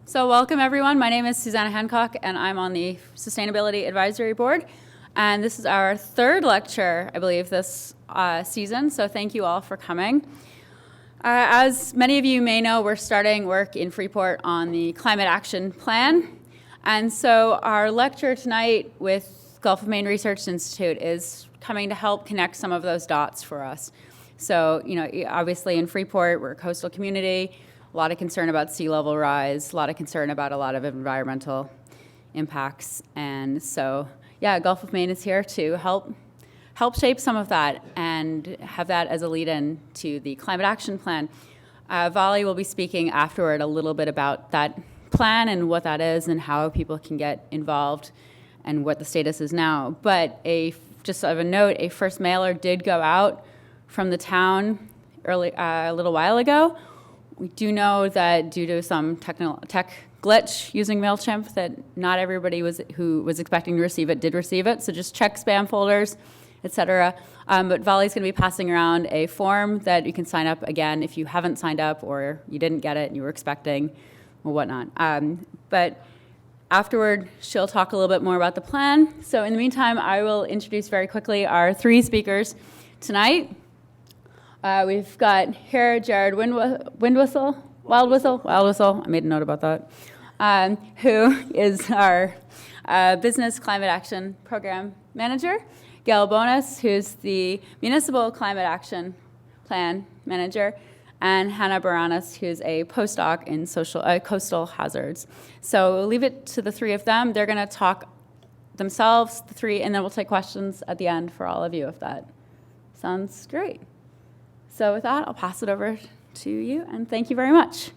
So welcome everyone. My name is Susanna Hancock and I'm on the Sustainability Advisory Board. And this is our third lecture, I believe, this season. So thank you all for coming. As many of you may know, we're starting work in Freeport on the Climate Action Plan. And so our lecture tonight with Gulf of Maine Research Institute is coming to help connect some of those dots for us. So, obviously in Freeport, we're a coastal community. A lot of concern about sea level rise, a lot of concern about a lot of environmental impacts. And so, Gulf of Maine is here to help shape some of that and have that as a lead-in to the Climate Action Plan. Vali will be speaking afterward a little bit about that plan and what that is and how people can get involved and what the status is now. But just of a note, a first mailer did go out from the town a little while ago. We do know that due to some tech glitch using MailChimp that not everybody who was expecting to receive it did receive it, so just check spam folders, etc. But Vali's going to be passing around a form that you can sign up again if you haven't signed up or you didn't get it and you were expecting or whatnot. But afterward, she'll talk a little bit more about the plan. So in the meantime, I will introduce very quickly our three speakers tonight. We've got here Jared Wildwhistle, I made a note about that, who is our Business Climate Action Program Manager, Gayle Bowness, who's the Municipal Climate Action Plan Manager, and Hannah Baranis, who's a postdoc in coastal hazards. So we'll leave it to the three of them. They're going to talk themselves, the three, and then we'll take questions at the end for all of you if that sounds great. So with that, I'll pass it over to you, and thank you very much.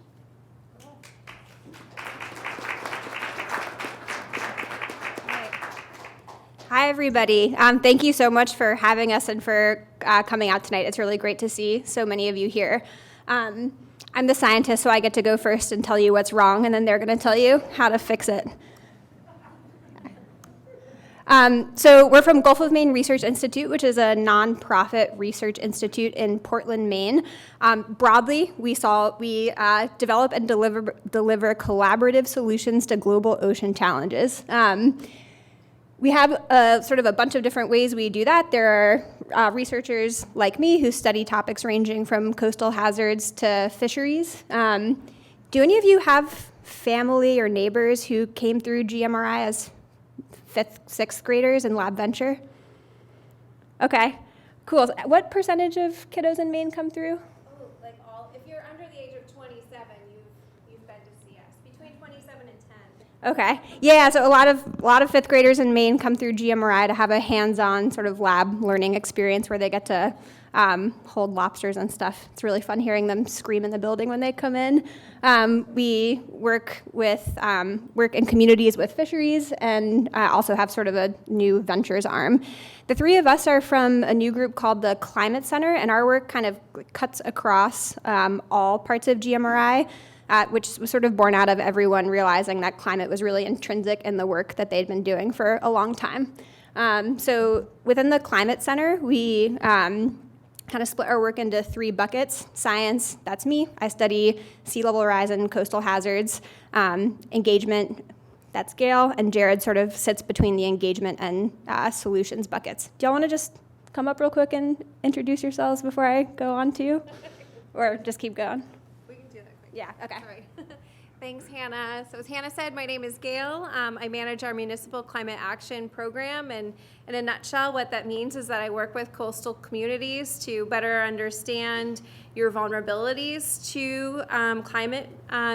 Hi, everybody. Thank you so much for having us and for coming out tonight. It's really great to see so many of you here. I'm the scientist, so I get to go first and tell you what's wrong, and then they're going to tell you how to fix it. So we're from Gulf of Maine Research Institute, which is a nonprofit research institute in Portland, Maine. Broadly, we develop and deliver collaborative solutions to global ocean challenges. We have sort of a bunch of different ways we do that. There are researchers like me who study topics ranging from coastal hazards to fisheries. Do any of you have family or neighbors who came through GMRI as 5th, 6th graders in Lab Venture? Okay, cool. What percentage of kiddos in Maine come through? Oh, like all, if you're under the age of 27, you've been to CS, between 27 and 10. Okay, yeah, so a lot of 5th graders in Maine come through GMRI to have a hands-on sort of lab learning experience where they get to hold lobsters and stuff. It's really fun hearing them scream in the building when they come in. We work in communities with fisheries and also have sort of a new ventures arm. The three of us are from a new group called the Climate Center, and our work kind of cuts across all parts of GMRI, which was sort of born out of everyone realizing that climate was really intrinsic in the work that they'd been doing for a long time. So within the Climate Center, we kind of split our work into 3 buckets. Science, that's me. I study sea level rise and coastal hazards. Engagement, that's Gayle. And Jared sort of sits between the engagement and solutions buckets. Do y'all want to just come up real quick and introduce yourselves before I go on to you? Or just keep going? We can do that quick. Yeah, okay. Sorry. Thanks, Hannah. So as Hannah said, my name is Gayle. I manage our Municipal Climate Action Program, and in a nutshell, what that means is that I work with coastal communities to better understand your vulnerabilities to climate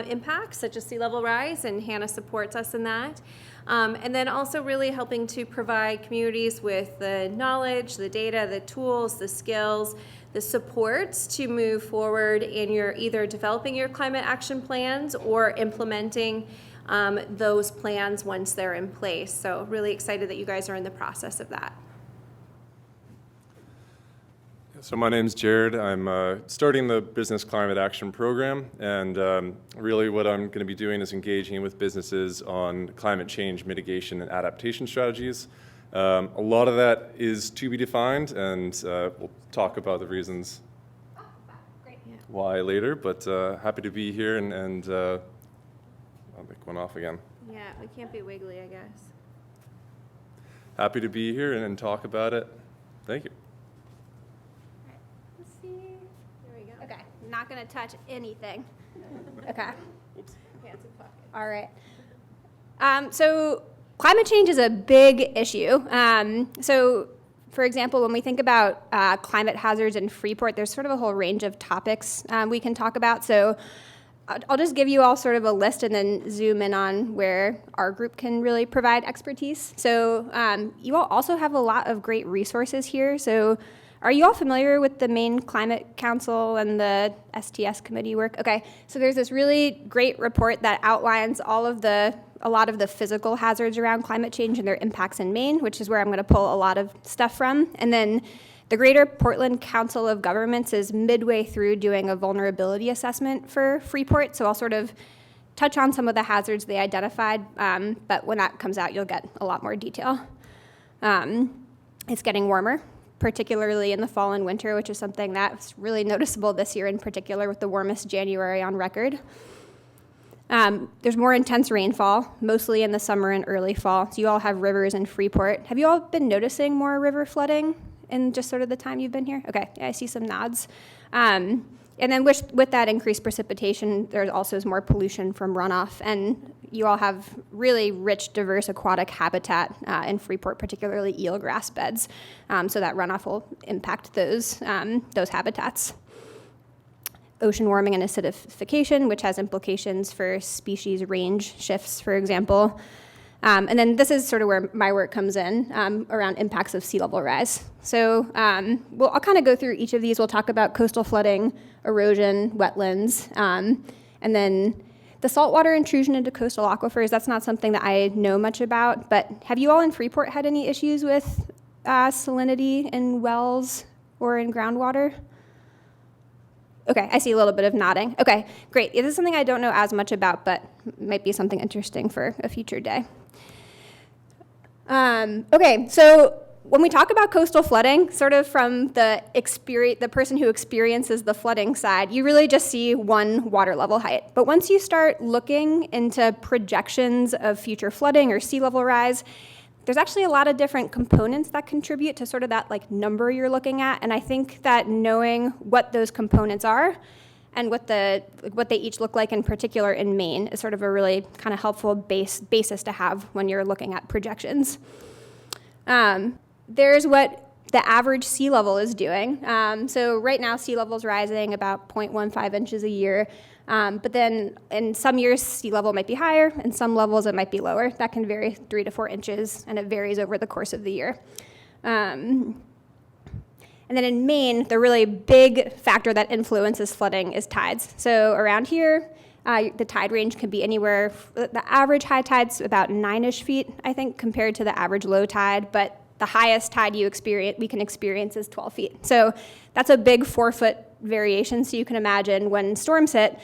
impacts, such as sea level rise, and Hannah supports us in that. And then also really helping to provide communities with the knowledge, the data, the tools, the skills, the supports to move forward in your either developing your climate action plans or implementing those plans once they're in place. So really excited that you guys are in the process of that. So my name's Jared. I'm starting the Business Climate Action Program, and really what I'm going to be doing is engaging with businesses on climate change mitigation and adaptation strategies. A lot of that is to be defined, and we'll talk about the reasons why later, but happy to be here, and I'll I'll make one off again. Yeah, we can't be wiggly, I guess. Happy to be here and talk about it. Thank you. Let's see. There we go. Okay, not going to touch anything. Okay. Whoops. Hands in pocket. All right. So climate change is a big issue. So, for example, when we think about climate hazards in Freeport, there's sort of a whole range of topics we can talk about. So I'll just give you all sort of a list and then zoom in on where our group can really provide expertise. So you all also have a lot of great resources here. So are you all familiar with the Maine Climate Council and the STS committee work? Okay, so there's this really great report that outlines a lot of the physical hazards around climate change and their impacts in Maine, which is where I'm going to pull a lot of stuff from. And then the Greater Portland Council of Governments is midway through doing a vulnerability assessment for Freeport, so I'll sort of touch on some of the hazards they identified, but when that comes out, you'll get a lot more detail. It's getting warmer, particularly in the fall and winter, which is something that's really noticeable this year in particular with the warmest January on record. There's more intense rainfall, mostly in the summer and early fall, so you all have rivers in Freeport. Have you all been noticing more river flooding in just sort of the time you've been here? Okay, yeah, I see some nods. And then with that increased precipitation, there also is more pollution from runoff, and you all have really rich, diverse aquatic habitat in Freeport, particularly eelgrass beds, so that runoff will impact those habitats. Ocean warming and acidification, which has implications for species range shifts, for example. And then this is sort of where my work comes in, around impacts of sea level rise. So I'll kind of go through each of these. We'll talk about coastal flooding, erosion, wetlands, and then the saltwater intrusion into coastal aquifers. That's not something that I know much about, but have you all in Freeport had any issues with salinity in wells or in groundwater? Okay, I see a little bit of nodding. Okay, great. Yeah, this is something I don't know as much about, but might be something interesting for a future day. Okay, so when we talk about coastal flooding, sort of from the person who experiences the flooding side, you really just see one water level height. But once you start looking into projections of future flooding or sea level rise, there's actually a lot of different components that contribute to sort of that like number you're looking at. And I think that knowing what those components are and what they each look like in particular in Maine is sort of a really kind of helpful basis to have when you're looking at projections. There's what the average sea level is doing. So right now sea level is rising about 0.15 inches a year. But then in some years, sea level might be higher, and some levels it might be lower. That can vary 3 to 4 inches, and it varies over the course of the year. And then in Maine, the really big factor that influences flooding is tides. So around here, the tide range can be anywhere. The average high tide's about 9-ish feet, I think, compared to the average low tide, but the highest tide we can experience is 12 feet. So that's a big 4-foot variation. So you can imagine when storms hit,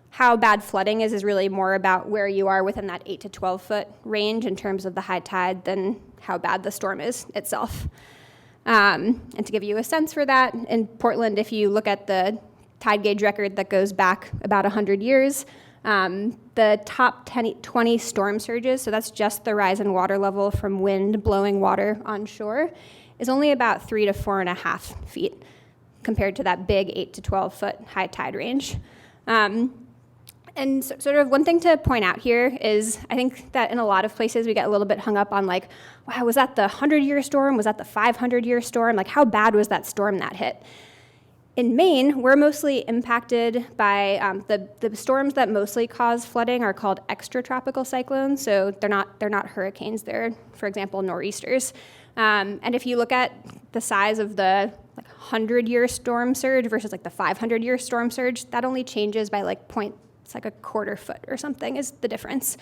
how bad flooding is really more about where you are within that 8 to 12 foot range in terms of the high tide than how bad the storm is itself. And to give you a sense for that, in Portland, if you look at the tide gauge record that goes back about 100 years, the top 20 storm surges, so that's just the rise in water level from wind blowing water on shore, is only about 3 to 4.5 feet compared to that big 8 to 12 foot high tide range. And sort of one thing to point out here is I think that in a lot of places we get a little bit hung up on like, wow, was that the 100-year storm? Was that the 500-year storm? Like how bad was that storm that hit? In Maine, we're mostly impacted by the storms that mostly cause flooding are called extratropical cyclones. So they're not hurricanes. They're, for example, nor'easters. And if you look at the size of the 100-year storm surge versus like the 500-year storm surge, that only changes by it's like a quarter foot or something is the difference.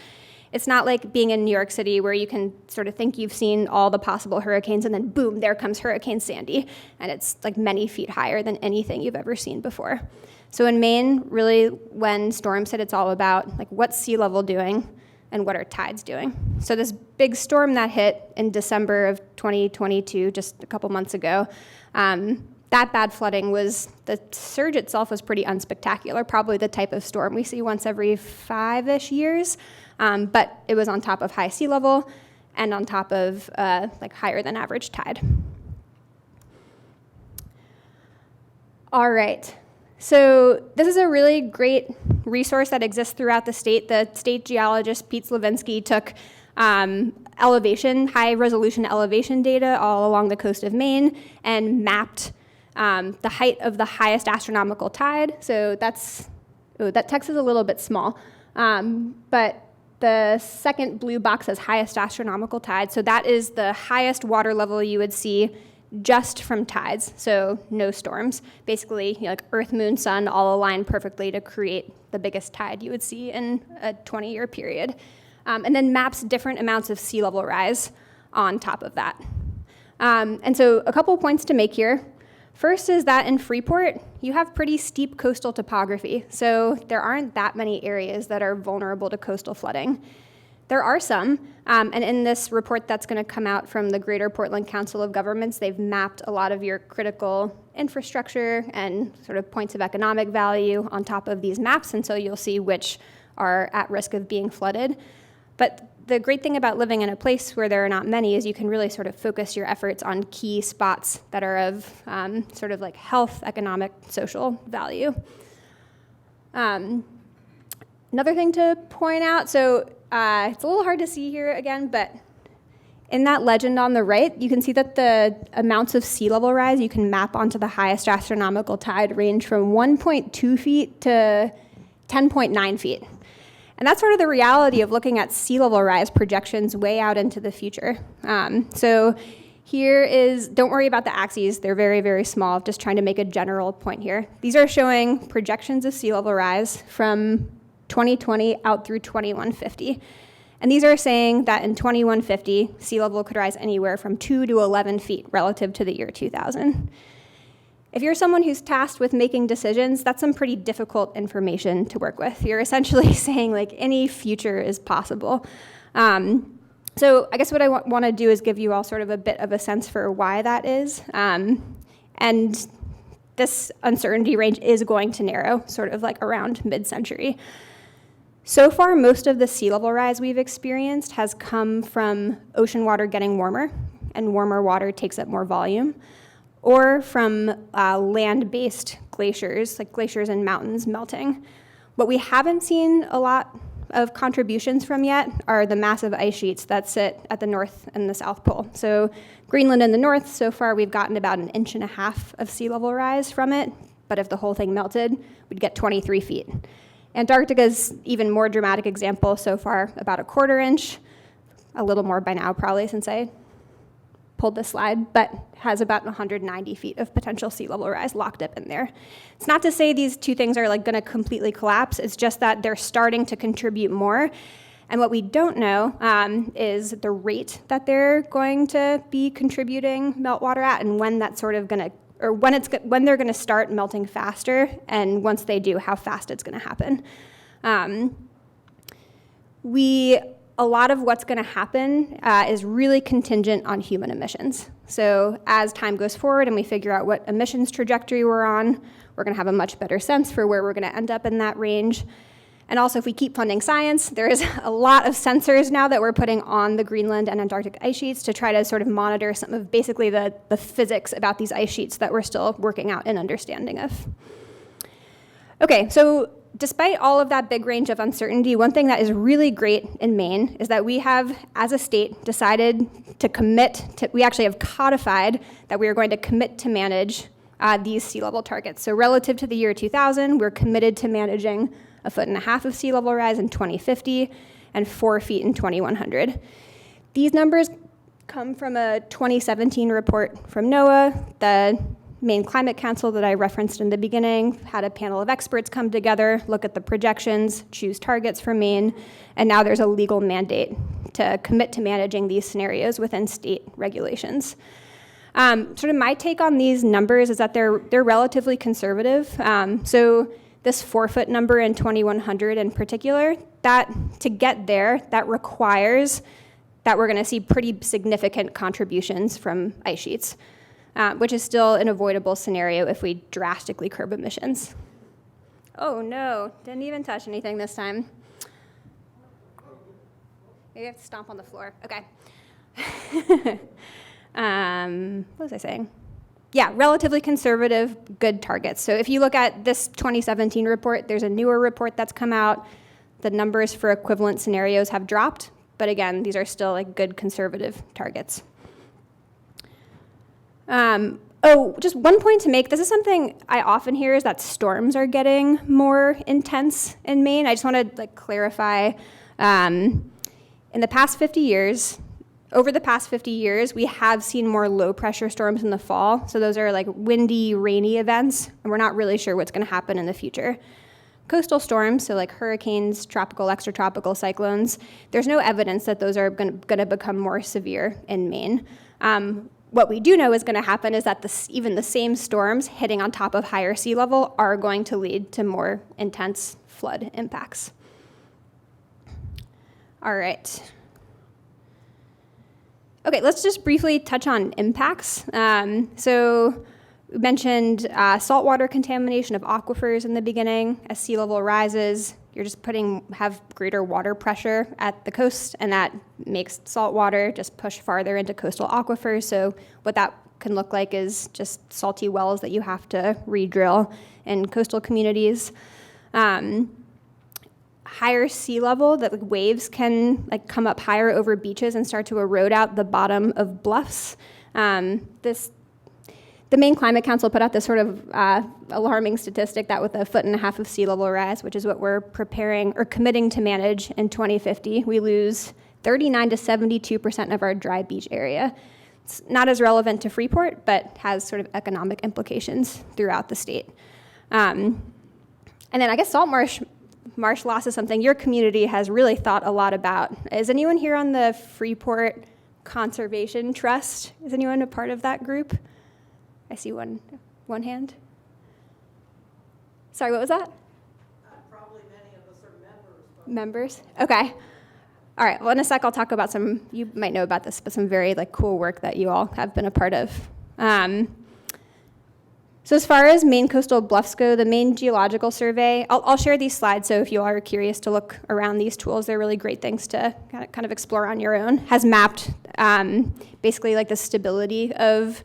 It's not like being in New York City where you can sort of think you've seen all the possible hurricanes and then boom, there comes Hurricane Sandy. And it's like many feet higher than anything you've ever seen before. So in Maine, really when storms hit, it's all about like what's sea level doing and what are tides doing. So this big storm that hit in December of 2022, just a couple months ago, that bad flooding the surge itself was pretty unspectacular, probably the type of storm we see once every 5-ish years, but it was on top of high sea level and on top of like higher than average tide. All right, so this is a really great resource that exists throughout the state. The state geologist Pete Slavinsky took high resolution elevation data all along the coast of Maine and mapped the height of the highest astronomical tide. So that text is a little bit small, but the second blue box says highest astronomical tide. So that is the highest water level you would see just from tides, so no storms. Basically, like Earth, Moon, Sun all align perfectly to create the biggest tide you would see in a 20-year period. And then maps different amounts of sea level rise on top of that. And so a couple points to make here. First is that in Freeport, you have pretty steep coastal topography, so there aren't that many areas that are vulnerable to coastal flooding. There are some, and in this report that's going to come out from the Greater Portland Council of Governments, they've mapped a lot of your critical infrastructure and sort of points of economic value on top of these maps, and so you'll see which are at risk of being flooded. But the great thing about living in a place where there are not many is you can really sort of focus your efforts on key spots that are of sort of like health, economic, social value. Another thing to point out, so it's a little hard to see here again, but in that legend on the right, you can see that the amounts of sea level rise you can map onto the highest astronomical tide range from 1.2 feet to 10.9 feet. And that's sort of the reality of looking at sea level rise projections way out into the future. So here is, don't worry about the axes, they're very, very small, just trying to make a general point here. These are showing projections of sea level rise from 2020 out through 2150. And these are saying that in 2150, sea level could rise anywhere from 2 to 11 feet relative to the year 2000. If you're someone who's tasked with making decisions, that's some pretty difficult information to work with. You're essentially saying like any future is possible. So I guess what I want to do is give you all sort of a bit of a sense for why that is. And this uncertainty range is going to narrow sort of like around mid-century. So far, most of the sea level rise we've experienced has come from ocean water getting warmer, and warmer water takes up more volume, or from land-based glaciers, like glaciers and mountains melting. What we haven't seen a lot of contributions from yet are the massive ice sheets that sit at the North and the South Pole. So Greenland in the north, so far we've gotten about 1.5 inches of sea level rise from it, but if the whole thing melted, we'd get 23 feet. Antarctica's even more dramatic example, so far about 1/4 inch, a little more by now probably since I pulled this slide, but has about 190 feet of potential sea level rise locked up in there. It's not to say these two things are like going to completely collapse, it's just that they're starting to contribute more. And what we don't know is the rate that they're going to be contributing meltwater at, and when that's sort of going to, or when they're going to start melting faster, and once they do, how fast it's going to happen. A lot of what's going to happen is really contingent on human emissions. So as time goes forward and we figure out what emissions trajectory we're on, we're going to have a much better sense for where we're going to end up in that range. And also, if we keep funding science, there is a lot of sensors now that we're putting on the Greenland and Antarctic ice sheets to try to sort of monitor some of basically the physics about these ice sheets that we're still working out an understanding of. Okay, so despite all of that big range of uncertainty, one thing that is really great in Maine is that we have, as a state, decided to commit to, we actually have codified that we are going to commit to manage these sea level targets. So relative to the year 2000, we're committed to managing 1.5 feet of sea level rise in 2050 and 4 feet in 2100. These numbers come from a 2017 report from NOAA. The Maine Climate Council that I referenced in the beginning had a panel of experts come together, look at the projections, choose targets for Maine, and now there's a legal mandate to commit to managing these scenarios within state regulations. Sort of my take on these numbers is that they're relatively conservative. So this 4-foot number in 2100 in particular, that to get there, that requires that we're going to see pretty significant contributions from ice sheets. which is still an avoidable scenario if we drastically curb emissions. Oh no, didn't even touch anything this time. Maybe I have to stomp on the floor. Okay. What was I saying? Yeah, relatively conservative, good targets. So if you look at this 2017 report, there's a newer report that's come out. The numbers for equivalent scenarios have dropped, but again, these are still like good conservative targets. Just one point to make. This is something I often hear, is that storms are getting more intense in Maine. I just want to like clarify. In the past 50 years, over the past 50 years, we have seen more low pressure storms in the fall. So those are like windy, rainy events, and we're not really sure what's going to happen in the future. Coastal storms, so like hurricanes, tropical, extratropical cyclones, there's no evidence that those are going to become more severe in Maine. What we do know is going to happen is that even the same storms hitting on top of higher sea level are going to lead to more intense flood impacts. All right. Okay, let's just briefly touch on impacts. So we mentioned saltwater contamination of aquifers in the beginning. As sea level rises, you're just have greater water pressure at the coast, and that makes salt water just push farther into coastal aquifers. So what that can look like is just salty wells that you have to re-drill in coastal communities. Higher sea level, that like waves can like come up higher over beaches and start to erode out the bottom of bluffs. The Maine Climate Council put out this sort of alarming statistic that with 1.5 feet of sea level rise, which is what we're preparing or committing to manage in 2050, we lose 39 to 72% of our dry beach area. It's not as relevant to Freeport, but has sort of economic implications throughout the state. And then I guess salt marsh loss is something your community has really thought a lot about. Is anyone here on the Freeport Conservation Trust? Is anyone a part of that group? I see one hand. Sorry, what was that? Probably many of us are members. Members? Okay. All right, well, in a sec, I'll talk about some, you might know about this, but some very like cool work that you all have been a part of. So as far as Maine coastal bluffs go, the Maine Geological Survey, I'll share these slides, so if you all are curious to look around these tools, they're really great things to kind of explore on your own, has mapped basically like the stability of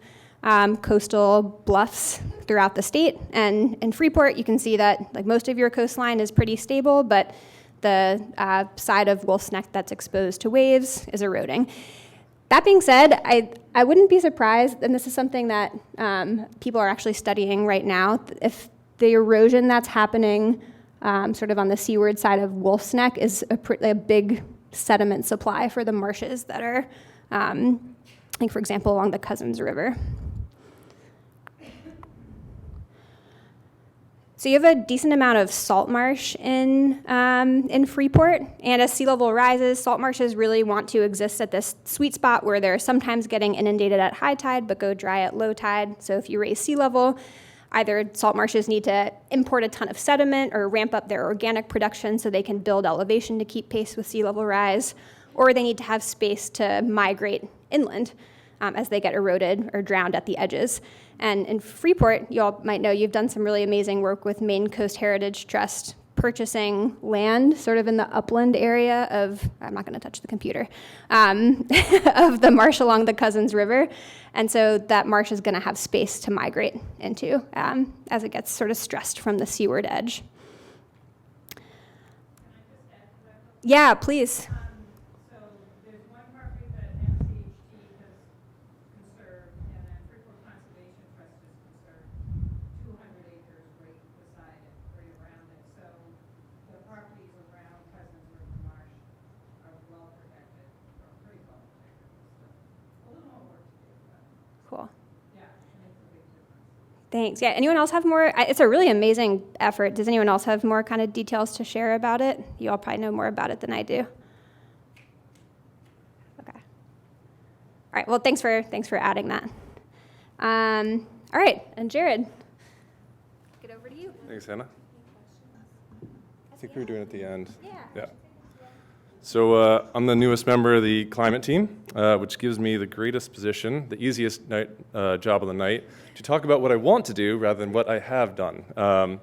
coastal bluffs throughout the state. And in Freeport, you can see that like most of your coastline is pretty stable, but the side of Wolf's Neck that's exposed to waves is eroding. That being said, I wouldn't be surprised, and this is something that people are actually studying right now, if the erosion that's happening sort of on the seaward side of Wolf's Neck is a big sediment supply for the marshes that are, like for example, along the Cousins River. So you have a decent amount of salt marsh in Freeport, and as sea level rises, salt marshes really want to exist at this sweet spot where they're sometimes getting inundated at high tide but go dry at low tide. So if you raise sea level, either salt marshes need to import a ton of sediment or ramp up their organic production so they can build elevation to keep pace with sea level rise, or they need to have space to migrate inland as they get eroded or drowned at the edges. And in Freeport, you all might know you've done some really amazing work with Maine Coast Heritage Trust, purchasing land sort of in the upland area of, I'm not going to touch the computer, of the marsh along the Cousins River. And so that marsh is going to have space to migrate into as it gets sort of stressed from the seaward edge. Yeah, please. Cool. Thanks. Yeah, anyone else have more? It's a really amazing effort. Does anyone else have more kind of details to share about it? You all probably know more about it than I do. Okay. All right, well, thanks for adding that. All right, and Jared, get over to you. Thanks, Hannah. I think we were doing it at the end. Yeah. So I'm the newest member of the climate team, which gives me the greatest position, the easiest job of the night, to talk about what I want to do rather than what I have done.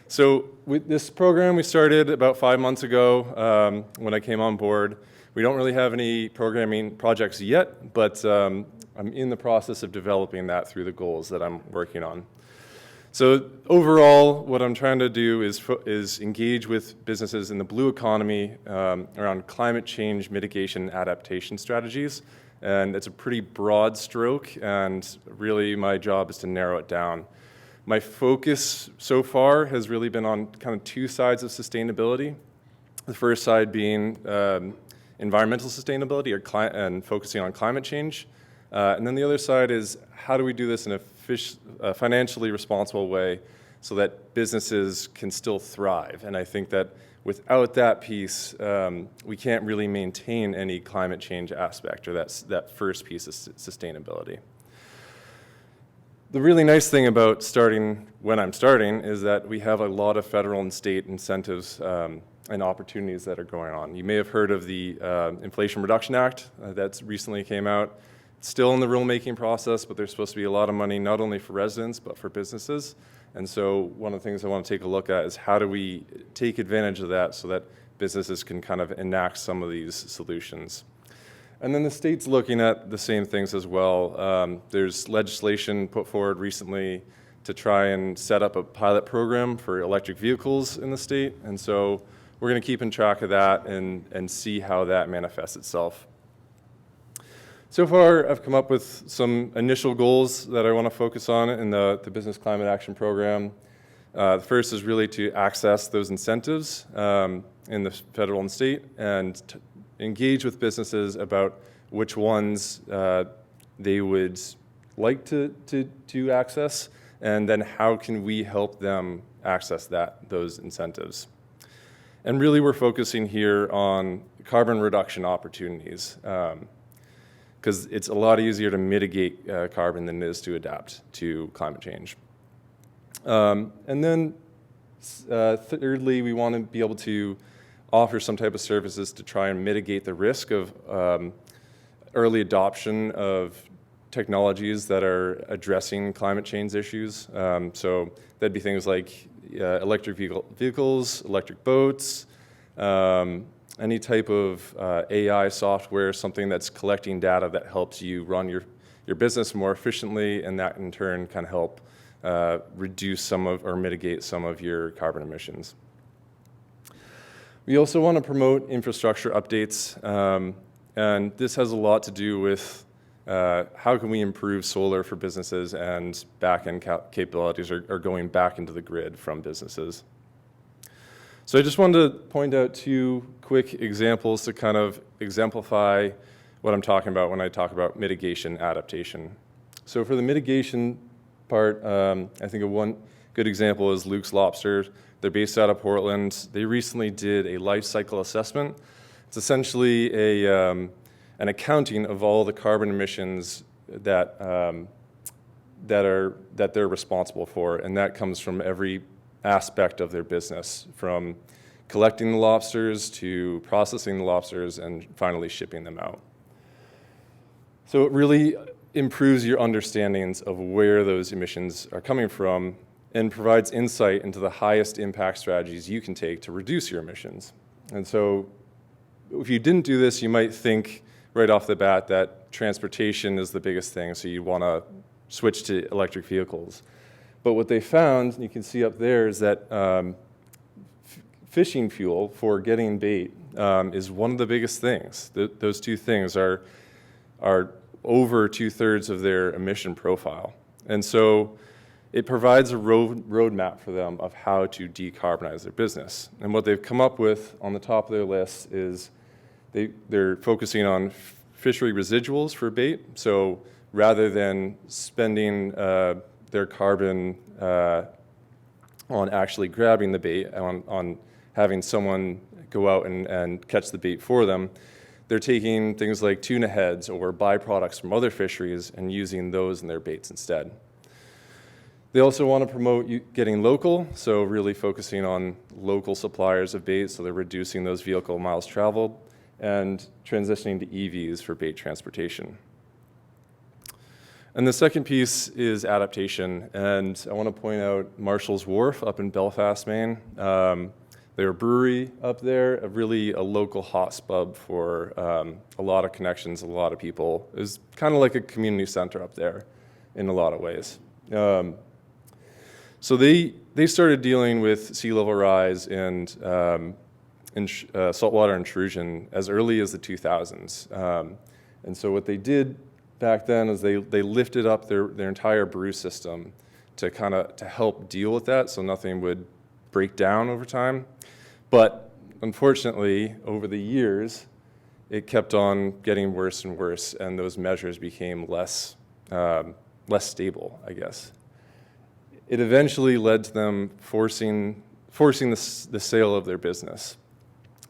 So with this program we started about 5 months ago when I came on board. We don't really have any programming projects yet, but I'm in the process of developing that through the goals that I'm working on. So overall, what I'm trying to do is engage with businesses in the blue economy around climate change mitigation and adaptation strategies. And it's a pretty broad stroke, and really my job is to narrow it down. My focus so far has really been on kind of two sides of sustainability. The first side being environmental sustainability and focusing on climate change. And then the other side is how do we do this in a financially responsible way so that businesses can still thrive. And I think that without that piece, we can't really maintain any climate change aspect, or that first piece of sustainability. The really nice thing about starting when I'm starting is that we have a lot of federal and state incentives and opportunities that are going on. You may have heard of the Inflation Reduction Act that's recently came out. It's still in the rulemaking process, but there's supposed to be a lot of money not only for residents but for businesses. And so one of the things I want to take a look at is how do we take advantage of that so that businesses can kind of enact some of these solutions. And then the state's looking at the same things as well. There's legislation put forward recently to try and set up a pilot program for electric vehicles in the state. And so we're going to keep in track of that and see how that manifests itself. So far, I've come up with some initial goals that I want to focus on in the Business Climate Action Program. The first is really to access those incentives in the federal and state and engage with businesses about which ones they would like to access, and then how can we help them access those incentives. And really we're focusing here on carbon reduction opportunities. Because it's a lot easier to mitigate carbon than it is to adapt to climate change. And then thirdly, we want to be able to offer some type of services to try and mitigate the risk of early adoption of technologies that are addressing climate change issues. So that'd be things like electric vehicles, electric boats, any type of AI software, something that's collecting data that helps you run your business more efficiently, and that in turn can help reduce or mitigate some of your carbon emissions. We also want to promote infrastructure updates, and this has a lot to do with how can we improve solar for businesses and back-end capabilities are going back into the grid from businesses. So I just wanted to point out two quick examples to kind of exemplify what I'm talking about when I talk about mitigation adaptation. So for the mitigation part, I think one good example is Luke's Lobster. They're based out of Portland. They recently did a life cycle assessment. It's essentially an accounting of all the carbon emissions that they're responsible for, and that comes from every aspect of their business, from collecting the lobsters to processing the lobsters and finally shipping them out. So it really improves your understandings of where those emissions are coming from and provides insight into the highest impact strategies you can take to reduce your emissions. And so if you didn't do this, you might think right off the bat that transportation is the biggest thing, so you want to switch to electric vehicles. But what they found, you can see up there, is that fishing fuel for getting bait is one of the biggest things. Those two things are over 2/3 of their emission profile. And so it provides a roadmap for them of how to decarbonize their business. And what they've come up with on the top of their list is they're focusing on fishery residuals for bait. So rather than spending their carbon on actually grabbing the bait, on having someone go out and catch the bait for them, they're taking things like tuna heads or byproducts from other fisheries and using those in their baits instead. They also want to promote getting local, so really focusing on local suppliers of bait, so they're reducing those vehicle miles traveled. and transitioning to EVs for bait transportation. And the second piece is adaptation, and I want to point out Marshall's Wharf up in Belfast, Maine. They're a brewery up there, really a local hotspot for a lot of connections, a lot of people. It was kind of like a community center up there in a lot of ways. So they started dealing with sea level rise and saltwater intrusion as early as the 2000s. And so what they did back then is they lifted up their entire brew system to help deal with that so nothing would break down over time. But unfortunately, over the years, it kept on getting worse and worse, and those measures became less stable, I guess. It eventually led to them forcing the sale of their business.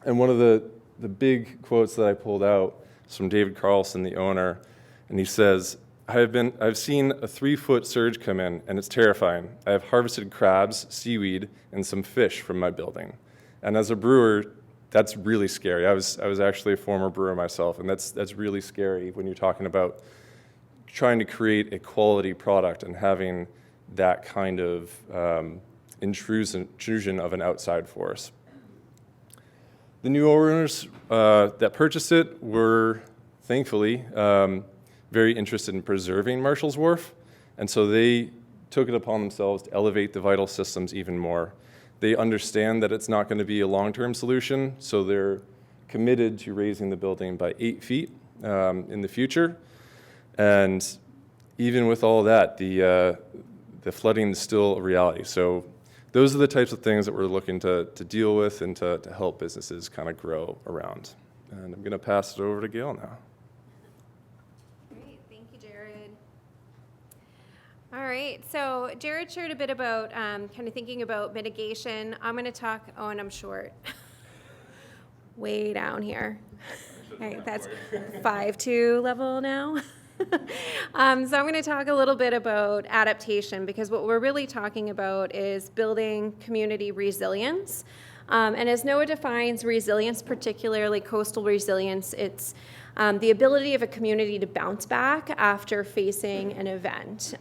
And one of the big quotes that I pulled out is from David Carlson, the owner, and he says, I've seen a 3-foot surge come in, and it's terrifying. I have harvested crabs, seaweed, and some fish from my building. And as a brewer, that's really scary. I was actually a former brewer myself, and that's really scary when you're talking about trying to create a quality product and having that kind of intrusion of an outside force. The new owners that purchased it were, thankfully, very interested in preserving Marshall's Wharf, and so they took it upon themselves to elevate the vital systems even more. They understand that it's not going to be a long-term solution, so they're committed to raising the building by 8 feet in the future. And even with all that, the flooding is still a reality. So those are the types of things that we're looking to deal with and to help businesses kind of grow around. And I'm going to pass it over to Gayle now. Great, thank you, Jared. All right, so Jared shared a bit about kind of thinking about mitigation. I'm going to talk, oh, and I'm short. Way down here. All right, that's 5'2" level now. So I'm going to talk a little bit about adaptation, because what we're really talking about is building community resilience. And as Noah defines resilience, particularly coastal resilience, it's the ability of a community to bounce back after facing an event.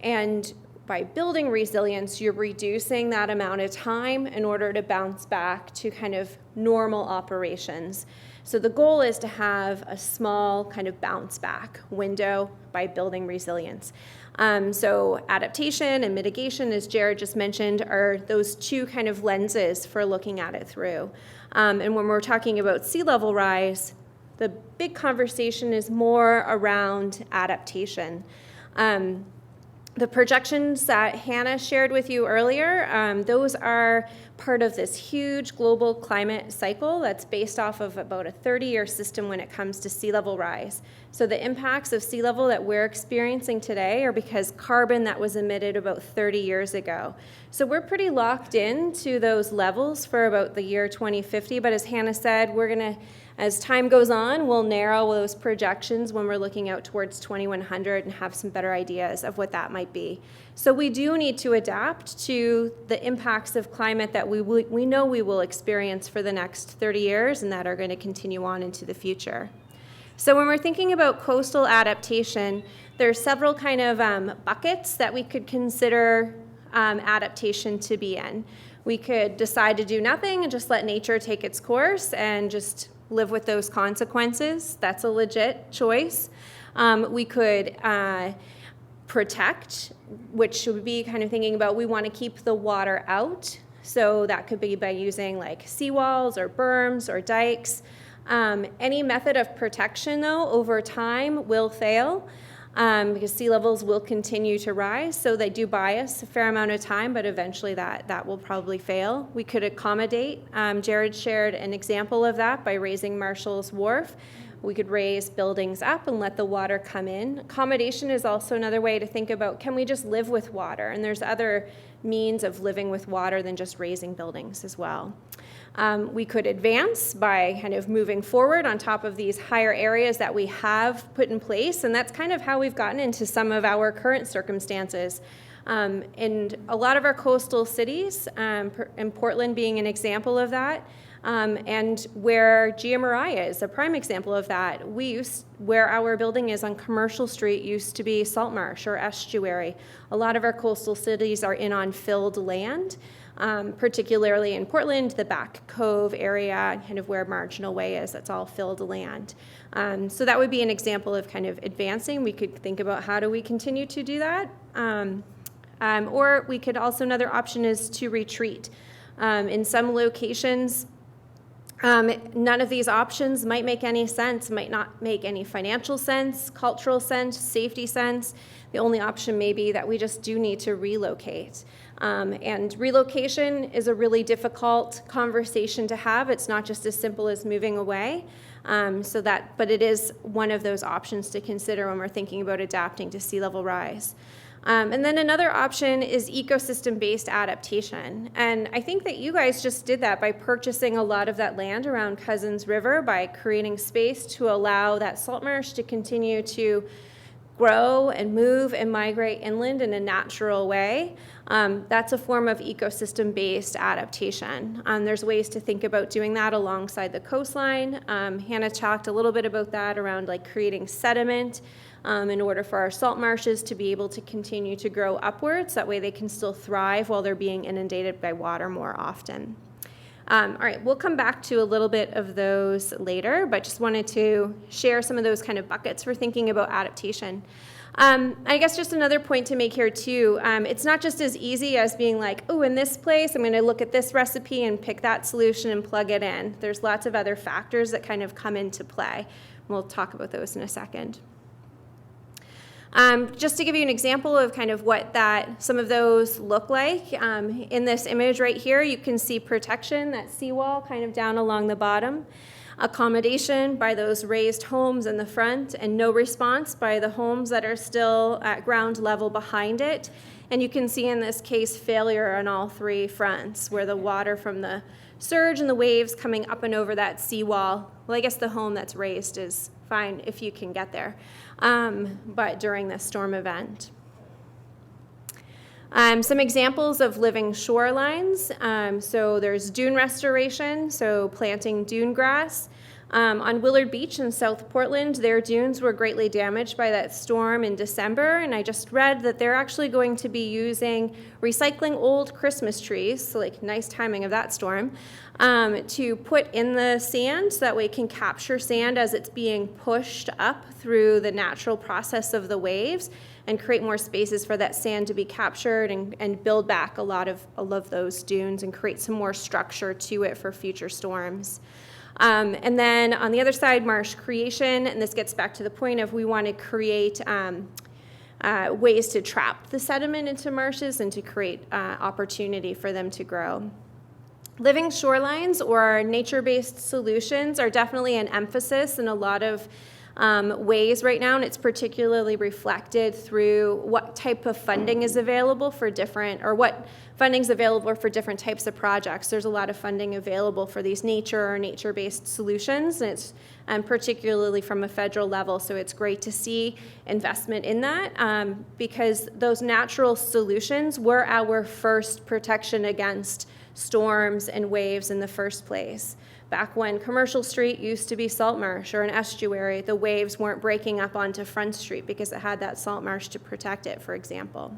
And by building resilience, you're reducing that amount of time in order to bounce back to kind of normal operations. So the goal is to have a small kind of bounce back window by building resilience. So adaptation and mitigation, as Jared just mentioned, are those two kind of lenses for looking at it through. And when we're talking about sea level rise, the big conversation is more around adaptation. The projections that Hannah shared with you earlier, those are part of this huge global climate cycle that's based off of about a 30-year system when it comes to sea level rise. So the impacts of sea level that we're experiencing today are because carbon that was emitted about 30 years ago. So we're pretty locked in to those levels for about the year 2050, but as Hannah said, we're gonna, as time goes on, we'll narrow those projections when we're looking out towards 2100 and have some better ideas of what that might be. So we do need to adapt to the impacts of climate that we know we will experience for the next 30 years and that are going to continue on into the future. So when we're thinking about coastal adaptation, there are several kind of buckets that we could consider adaptation to be in. We could decide to do nothing and just let nature take its course and just live with those consequences. That's a legit choice. We could protect, which would be kind of thinking about we want to keep the water out. So that could be by using like seawalls or berms or dikes. Any method of protection, though, over time will fail because sea levels will continue to rise. So they do buy us a fair amount of time, but eventually that will probably fail. We could accommodate. Jared shared an example of that by raising Marshall's Wharf. We could raise buildings up and let the water come in. Accommodation is also another way to think about, can we just live with water? And there's other means of living with water than just raising buildings as well. We could advance by kind of moving forward on top of these higher areas that we have put in place, and that's kind of how we've gotten into some of our current circumstances. And a lot of our coastal cities, and Portland being an example of that, and where GMRI is a prime example of that. Where our building is on Commercial Street used to be salt marsh or estuary. A lot of our coastal cities are in on filled land, particularly in Portland, the Back Cove area, kind of where Marginal Way is, that's all filled land. So that would be an example of kind of advancing. We could think about how do we continue to do that. Or we could also, another option is to retreat. In some locations, none of these options might make any sense, might not make any financial sense, cultural sense, safety sense. The only option may be that we just do need to relocate. And relocation is a really difficult conversation to have. It's not just as simple as moving away. But it is one of those options to consider when we're thinking about adapting to sea level rise. And then another option is ecosystem-based adaptation. And I think that you guys just did that by purchasing a lot of that land around Cousins River, by creating space to allow that salt marsh to continue to grow and move and migrate inland in a natural way. That's a form of ecosystem-based adaptation. There's ways to think about doing that alongside the coastline. Hannah talked a little bit about that around like creating sediment in order for our salt marshes to be able to continue to grow upwards. That way they can still thrive while they're being inundated by water more often. All right, we'll come back to a little bit of those later, but just wanted to share some of those kind of buckets for thinking about adaptation. I guess just another point to make here too, it's not just as easy as being like, oh, in this place, I'm gonna look at this recipe and pick that solution and plug it in. There's lots of other factors that kind of come into play. We'll talk about those in a second. Just to give you an example of kind of what some of those look like, in this image right here, you can see protection, that seawall kind of down along the bottom, accommodation by those raised homes in the front, and no response by the homes that are still at ground level behind it. And you can see in this case failure on all three fronts, where the water from the surge and the waves coming up and over that seawall, well, I guess the home that's raised is fine if you can get there, but during this storm event. Some examples of living shorelines. So there's dune restoration, so planting dune grass. On Willard Beach in South Portland, their dunes were greatly damaged by that storm in December, and I just read that they're actually going to be recycling old Christmas trees, so like nice timing of that storm, to put in the sand so that way it can capture sand as it's being pushed up through the natural process of the waves and create more spaces for that sand to be captured and build back a lot of those dunes and create some more structure to it for future storms. And then on the other side, marsh creation, and this gets back to the point of we want to create ways to trap the sediment into marshes and to create opportunity for them to grow. Living shorelines or nature-based solutions are definitely an emphasis in a lot of ways right now, and it's particularly reflected through what type of funding is available for what funding is available for different types of projects. There's a lot of funding available for these nature-based solutions, and it's particularly from a federal level, so it's great to see investment in that because those natural solutions were our first protection against storms and waves in the first place. Back when Commercial Street used to be salt marsh or an estuary, the waves weren't breaking up onto Front Street because it had that salt marsh to protect it, for example.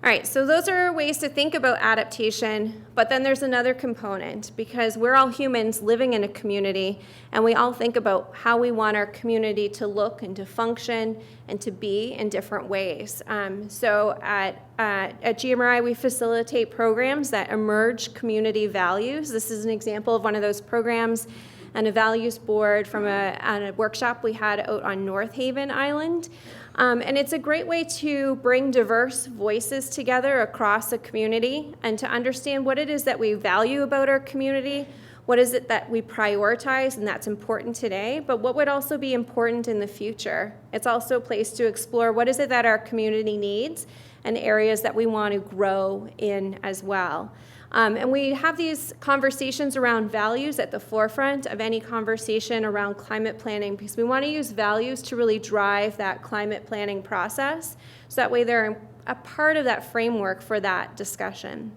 All right, so those are ways to think about adaptation, but then there's another component because we're all humans living in a community, and we all think about how we want our community to look and to function and to be in different ways. So at GMRI, we facilitate programs that emerge community values. This is an example of one of those programs and a values board from a workshop we had out on North Haven Island. And it's a great way to bring diverse voices together across a community and to understand what it is that we value about our community, what is it that we prioritize and that's important today, but what would also be important in the future. It's also a place to explore what is it that our community needs and areas that we want to grow in as well. And we have these conversations around values at the forefront of any conversation around climate planning, because we want to use values to really drive that climate planning process. So that way they're a part of that framework for that discussion.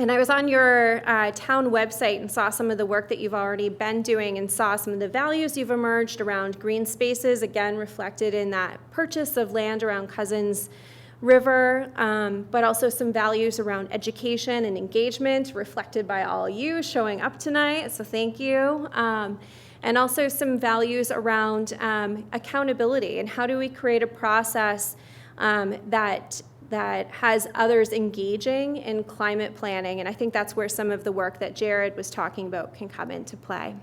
And I was on your town website and saw some of the work that you've already been doing and saw some of the values you've emerged around green spaces, again reflected in that purchase of land around Cousins River, but also some values around education and engagement reflected by all you showing up tonight, so thank you. And also some values around accountability and how do we create a process that has others engaging in climate planning. And I think that's where some of the work that Jared was talking about can come into play.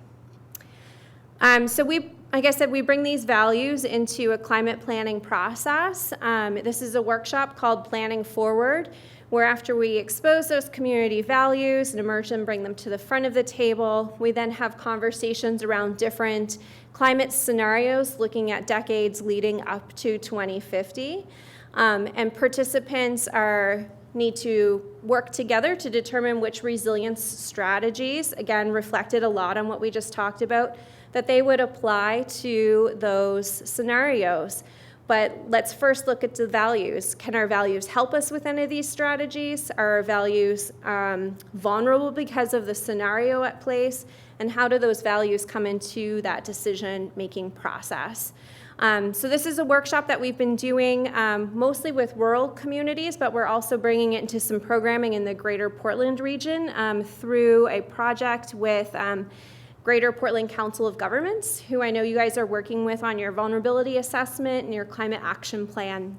So like I said, we bring these values into a climate planning process. This is a workshop called Planning Forward, where after we expose those community values and emerge them, bring them to the front of the table, we then have conversations around different climate scenarios looking at decades leading up to 2050. And participants need to work together to determine which resilience strategies, again, reflected a lot on what we just talked about, that they would apply to those scenarios. But let's first look at the values. Can our values help us with any of these strategies? Are our values vulnerable because of the scenario at place? And how do those values come into that decision-making process? So this is a workshop that we've been doing mostly with rural communities, but we're also bringing it into some programming in the Greater Portland region through a project with Greater Portland Council of Governments, who I know you guys are working with on your vulnerability assessment and your climate action plan.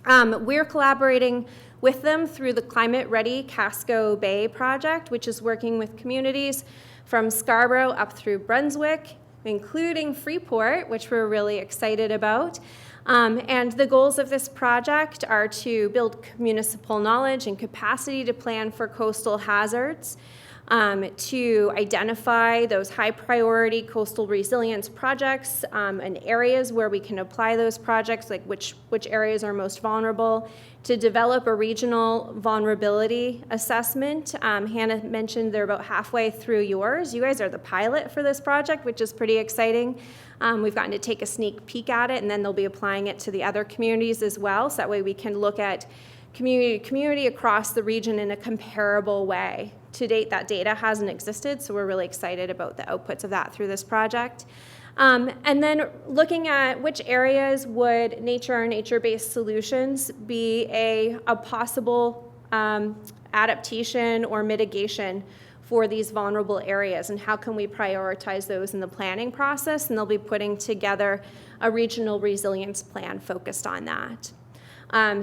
We're collaborating with them through the Climate Ready Casco Bay project, which is working with communities from Scarborough up through Brunswick, including Freeport, which we're really excited about. And the goals of this project are to build municipal knowledge and capacity to plan for coastal hazards, to identify those high priority coastal resilience projects and areas where we can apply those projects, like which areas are most vulnerable, to develop a regional vulnerability assessment. Hannah mentioned they're about halfway through yours. You guys are the pilot for this project, which is pretty exciting. We've gotten to take a sneak peek at it, and then they'll be applying it to the other communities as well, so that way we can look at community across the region in a comparable way. To date, that data hasn't existed, so we're really excited about the outputs of that through this project. And then looking at which areas would nature or nature-based solutions be a possible adaptation or mitigation for these vulnerable areas, and how can we prioritize those in the planning process, and they'll be putting together a regional resilience plan focused on that.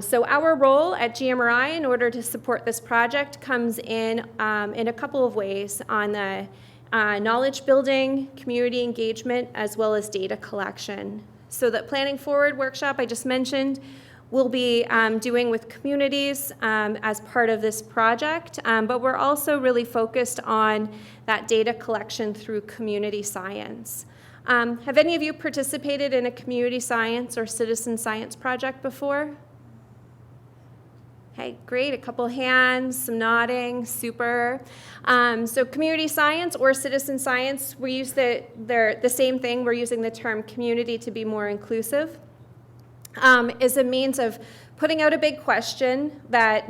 So our role at GMRI in order to support this project comes in a couple of ways on the knowledge building, community engagement, as well as data collection. So that Planning Forward workshop I just mentioned, we'll be doing with communities as part of this project, but we're also really focused on that data collection through community science. Have any of you participated in a community science or citizen science project before? Okay, great, a couple hands, some nodding, super. So community science or citizen science, we use they're the same thing. We're using the term community to be more inclusive. Is a means of putting out a big question that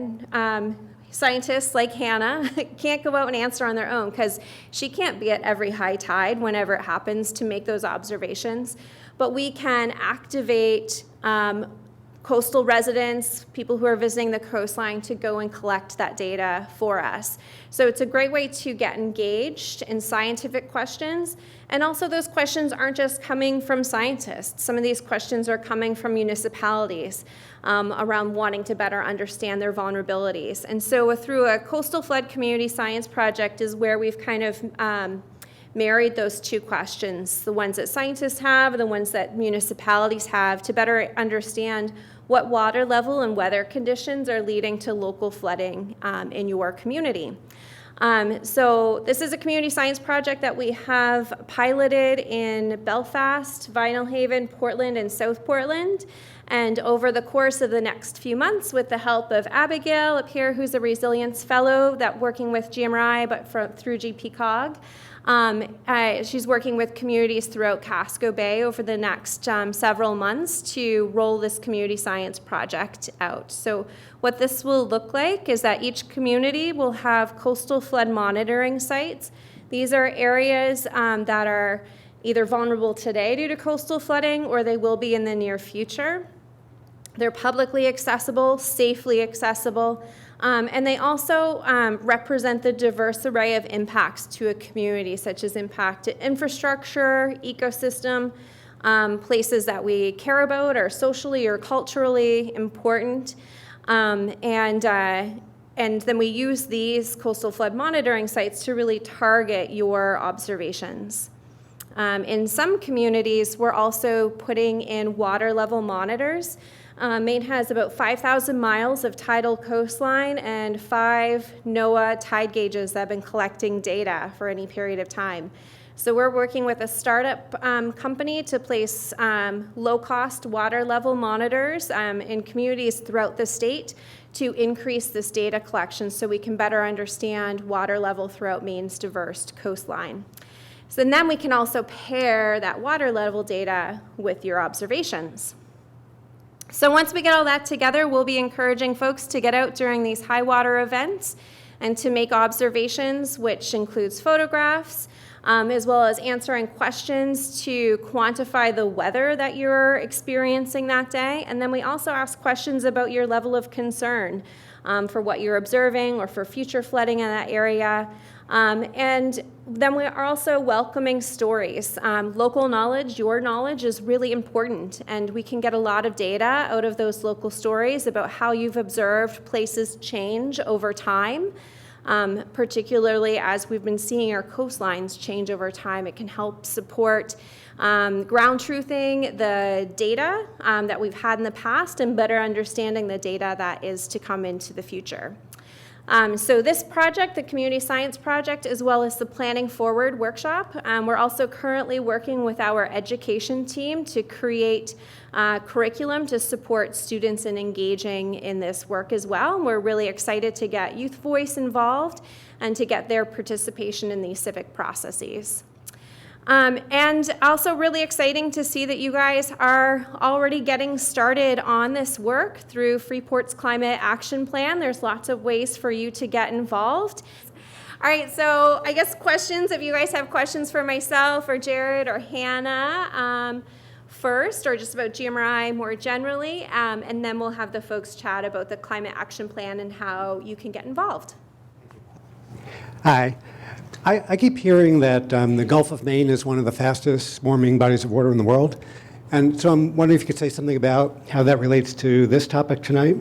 scientists like Hannah can't go out and answer on their own, because she can't be at every high tide whenever it happens to make those observations. But we can activate coastal residents, people who are visiting the coastline, to go and collect that data for us. So it's a great way to get engaged in scientific questions. And also those questions aren't just coming from scientists. Some of these questions are coming from municipalities around wanting to better understand their vulnerabilities. And so through a coastal flood community science project is where we've kind of married those two questions, the ones that scientists have and the ones that municipalities have, to better understand what water level and weather conditions are leading to local flooding in your community. So this is a community science project that we have piloted in Belfast, Vinyl Haven, Portland, and South Portland. And over the course of the next few months, with the help of Abigail up here, who's a resilience fellow that working with GMRI, but through GPCOG, she's working with communities throughout Casco Bay over the next several months to roll this community science project out. So what this will look like is that each community will have coastal flood monitoring sites. These are areas that are either vulnerable today due to coastal flooding, or they will be in the near future. They're publicly accessible, safely accessible, and they also represent the diverse array of impacts to a community, such as impact to infrastructure, ecosystem, places that we care about are socially or culturally important, and then we use these coastal flood monitoring sites to really target your observations. In some communities, we're also putting in water level monitors. Maine has about 5,000 miles of tidal coastline and 5 NOAA tide gauges that have been collecting data for any period of time. So we're working with a startup company to place low-cost water level monitors in communities throughout the state to increase this data collection so we can better understand water level throughout Maine's diverse coastline. So then we can also pair that water level data with your observations. So once we get all that together, we'll be encouraging folks to get out during these high water events and to make observations, which includes photographs, as well as answering questions to quantify the weather that you're experiencing that day. And then we also ask questions about your level of concern for what you're observing or for future flooding in that area. And then we are also welcoming stories. Local knowledge, your knowledge is really important, and we can get a lot of data out of those local stories about how you've observed places change over time, particularly as we've been seeing our coastlines change over time. It can help support ground truthing the data that we've had in the past and better understanding the data that is to come into the future. So this project, the Community Science Project, as well as the Planning Forward workshop, we're also currently working with our education team to create curriculum to support students in engaging in this work as well. We're really excited to get youth voice involved and to get their participation in these civic processes. And also really exciting to see that you guys are already getting started on this work through Freeport's Climate Action Plan. There's lots of ways for you to get involved. All right, so I guess questions, if you guys have questions for myself or Jared or Hannah first, or just about GMRI more generally, and then we'll have the folks chat about the Climate Action Plan and how you can get involved. Hi. I keep hearing that the Gulf of Maine is one of the fastest warming bodies of water in the world. And so I'm wondering if you could say something about how that relates to this topic tonight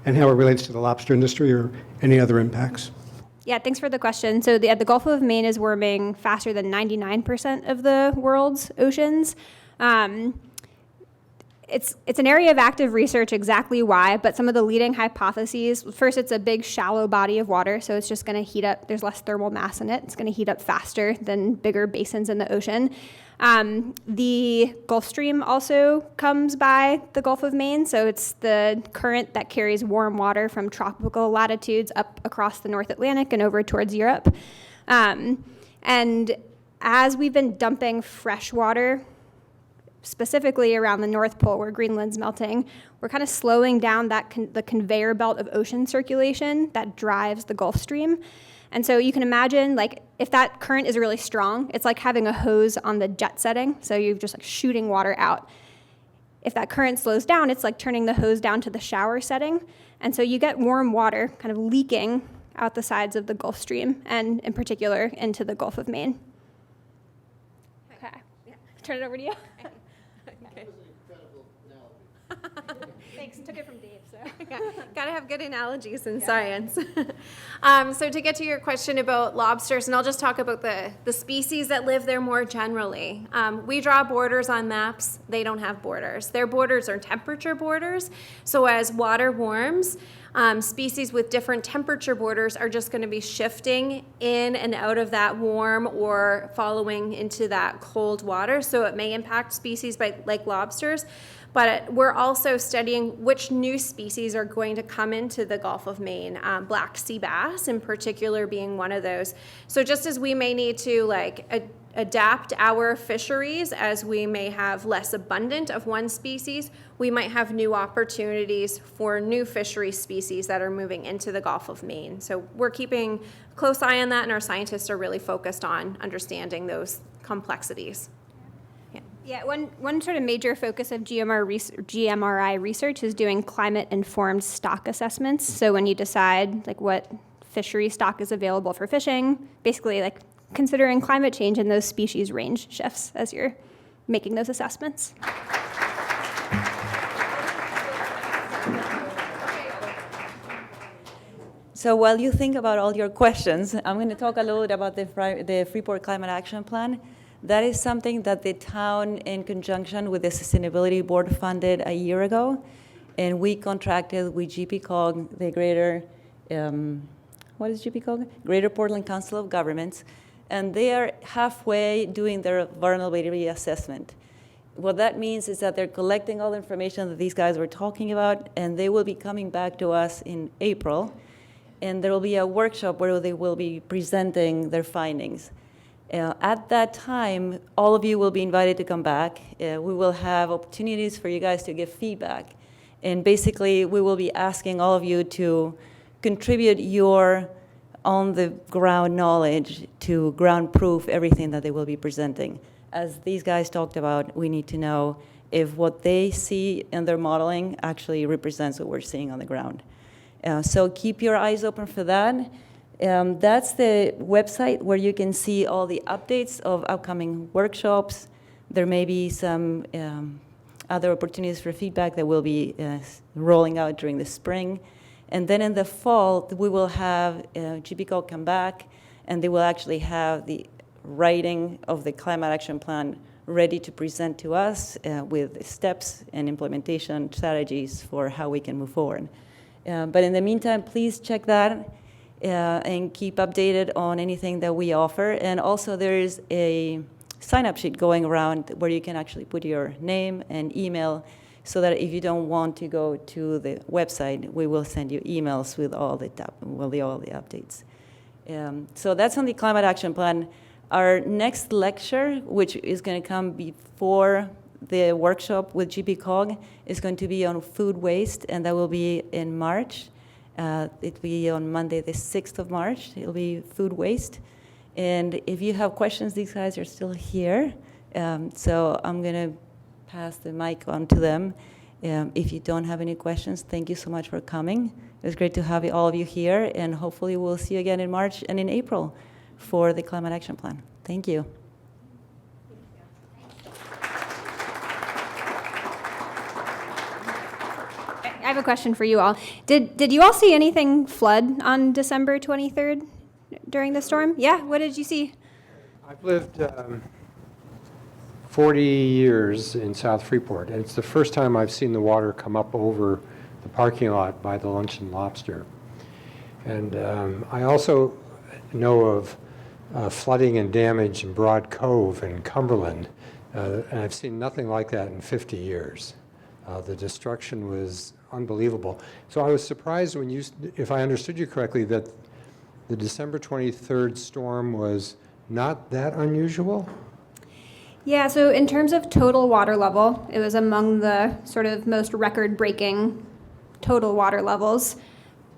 and how it relates to the lobster industry or any other impacts. Yeah, thanks for the question. So the Gulf of Maine is warming faster than 99% of the world's oceans. It's an area of active research, exactly why, but some of the leading hypotheses, first, it's a big shallow body of water, so it's just going to heat up. There's less thermal mass in it. It's going to heat up faster than bigger basins in the ocean. The Gulf Stream also comes by the Gulf of Maine, so it's the current that carries warm water from tropical latitudes up across the North Atlantic and over towards Europe. And as we've been dumping fresh water, specifically around the North Pole where Greenland's melting, we're kind of slowing down the conveyor belt of ocean circulation that drives the Gulf Stream. And so you can imagine, like, if that current is really strong, it's like having a hose on the jet setting, so you're just like shooting water out. If that current slows down, it's like turning the hose down to the shower setting, and so you get warm water kind of leaking out the sides of the Gulf Stream, and in particular into the Gulf of Maine. Okay, yeah. Turn it over to you. Thanks, took it from Dave, so. Gotta have good analogies in science. So to get to your question about lobsters, and I'll just talk about the species that live there more generally. We draw borders on maps. They don't have borders. Their borders are temperature borders. So as water warms, species with different temperature borders are just going to be shifting in and out of that warm or following into that cold water. So it may impact species like lobsters. But we're also studying which new species are going to come into the Gulf of Maine, black sea bass in particular being one of those. So just as we may need to adapt our fisheries as we may have less abundant of one species, we might have new opportunities for new fishery species that are moving into the Gulf of Maine. So we're keeping a close eye on that, and our scientists are really focused on understanding those complexities. Yeah, one sort of major focus of GMRI research is doing climate-informed stock assessments. So when you decide what fishery stock is available for fishing, basically considering climate change and those species range shifts as you're making those assessments. So while you think about all your questions, I'm going to talk a little bit about the Freeport Climate Action Plan. That is something that the town, in conjunction with the Sustainability Board, funded a year ago, and we contracted with GPCOG, the Greater, what is GPCOG? Greater Portland Council of Governments, and they are halfway doing their vulnerability assessment. What that means is that they're collecting all the information that these guys were talking about, and they will be coming back to us in April, and there will be a workshop where they will be presenting their findings. At that time, all of you will be invited to come back. We will have opportunities for you guys to give feedback. And basically, we will be asking all of you to contribute your on-the-ground knowledge to ground-proof everything that they will be presenting. As these guys talked about, we need to know if what they see in their modeling actually represents what we're seeing on the ground. So keep your eyes open for that. That's the website where you can see all the updates of upcoming workshops. There may be some other opportunities for feedback that will be rolling out during the spring. And then in the fall, we will have GPCO come back, and they will actually have the writing of the Climate Action Plan ready to present to us with steps and implementation strategies for how we can move forward. But in the meantime, please check that. And keep updated on anything that we offer. And also there is a sign-up sheet going around where you can actually put your name and email so that if you don't want to go to the website, we will send you emails with all the updates. So that's on the Climate Action Plan. Our next lecture, which is going to come before the workshop with GPCOG, is going to be on food waste, and that will be in March. It'll be on Monday, the 6th of March. It'll be food waste. And if you have questions, these guys are still here. So I'm going to pass the mic on to them. If you don't have any questions, thank you so much for coming. It was great to have all of you here, and hopefully we'll see you again in March and in April for the Climate Action Plan. Thank you. I have a question for you all. Did you all see anything flood on December 23rd during the storm? Yeah, what did you see? I've lived 40 years in South Freeport, and it's the first time I've seen the water come up over the parking lot by the Lunch and Lobster. And I also know of flooding and damage in Broad Cove in Cumberland, and I've seen nothing like that in 50 years. The destruction was unbelievable. So I was surprised when if I understood you correctly, that the December 23rd storm was not that unusual? Yeah, so in terms of total water level, it was among the sort of most record-breaking total water levels.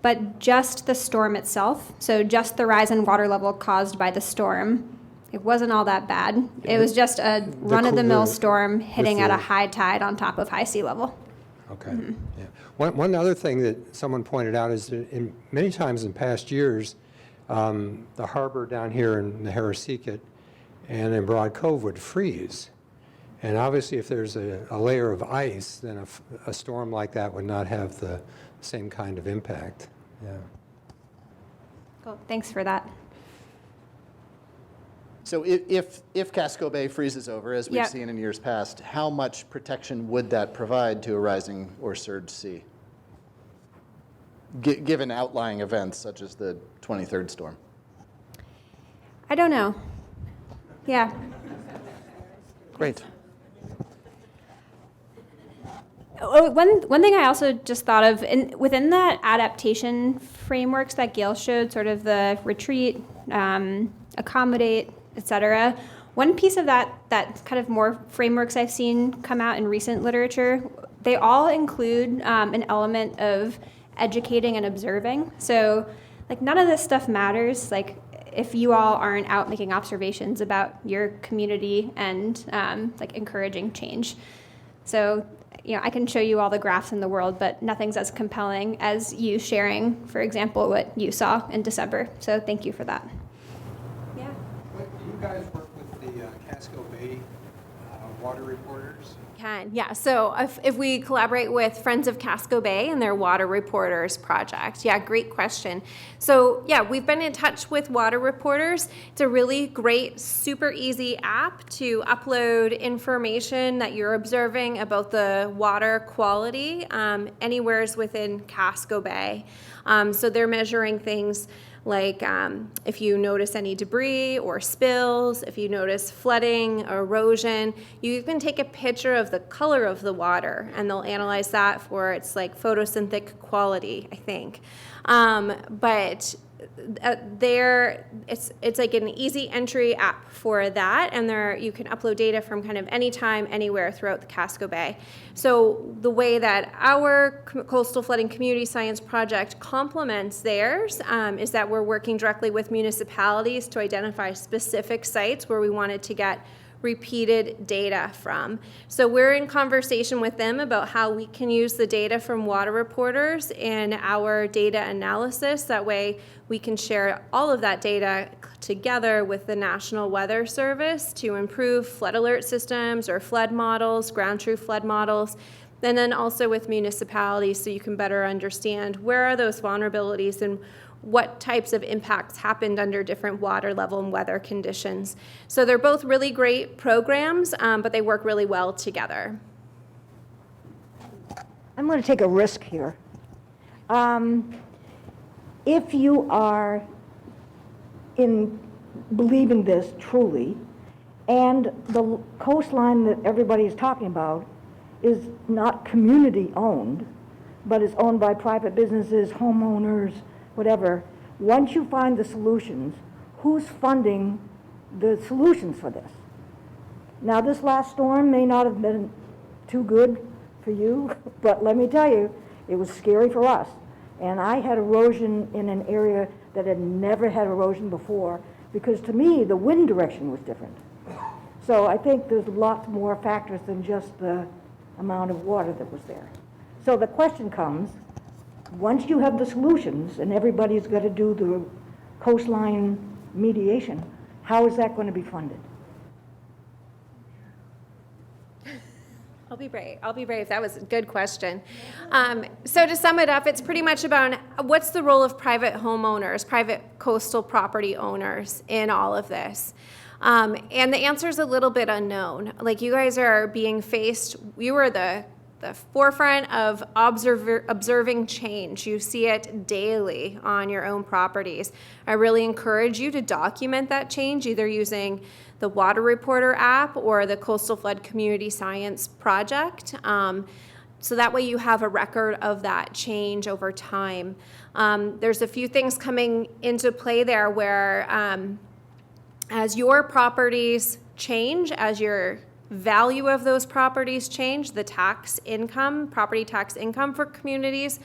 But just the storm itself, so just the rise in water level caused by the storm, it wasn't all that bad. It was just a run-of-the-mill storm hitting at a high tide on top of high sea level. Okay. Mm-hmm. Yeah. One other thing that someone pointed out is that many times in past years, the harbor down here in the Harrisseekit and in Broad Cove would freeze. And obviously, if there's a layer of ice, then a storm like that would not have the same kind of impact. Yeah. Cool. Thanks for that. So if Casco Bay freezes over, as we've Yep. seen in years past, how much protection would that provide to a rising or surge sea, given outlying events such as the 23rd storm? I don't know. Yeah. Great. Oh, one thing I also just thought of, within that adaptation frameworks that Gayle showed, sort of the retreat, accommodate, et cetera, one piece of that kind of more frameworks I've seen come out in recent literature, they all include an element of educating and observing. So, like, none of this stuff matters, like, if you all aren't out making observations about your community and like encouraging change. So, you know, I can show you all the graphs in the world, but nothing's as compelling as you sharing, for example, what you saw in December. So thank you for that. Yeah. Do you guys work with the Casco Bay water reporters? Can, yeah. So if we collaborate with Friends of Casco Bay and their Water Reporters project. Yeah, great question. So yeah, we've been in touch with Water Reporters. It's a really great, super easy app to upload information that you're observing about the water quality anywheres within Casco Bay. So they're measuring things like if you notice any debris or spills, if you notice flooding, erosion, you can take a picture of the color of the water and they'll analyze that for its like photosynthetic quality, I think. But it's like an easy entry app for that, and there you can upload data from kind of anytime, anywhere throughout the Casco Bay. So the way that our coastal flooding community science project complements theirs is that we're working directly with municipalities to identify specific sites where we wanted to get repeated data from. So we're in conversation with them about how we can use the data from Water Reporters in our data analysis. That way we can share all of that data together with the National Weather Service to improve flood alert systems or flood models, ground truth flood models, and then also with municipalities so you can better understand where are those vulnerabilities and what types of impacts happened under different water level and weather conditions. So they're both really great programs, but they work really well together. I'm going to take a risk here. If you are in believing this truly, and the coastline that everybody is talking about is not community owned, but is owned by private businesses, homeowners, whatever, once you find the solutions, who's funding the solutions for this? Now, this last storm may not have been too good for you, but let me tell you, it was scary for us. And I had erosion in an area that had never had erosion before, because to me, the wind direction was different. So I think there's lots more factors than just the amount of water that was there. So the question comes, once you have the solutions and everybody's got to do the coastline mediation, how is that going to be funded? I'll be brave. That was a good question. So to sum it up, it's pretty much about what's the role of private homeowners, private coastal property owners in all of this. And the answer is a little bit unknown. Like, you guys are being faced, you are the forefront of observing change. You see it daily on your own properties. I really encourage you to document that change, either using the Water Reporter app or the Coastal Flood Community Science Project. So that way you have a record of that change over time. There's a few things coming into play there where as your properties change, as your value of those properties change, the tax income, property tax income for communities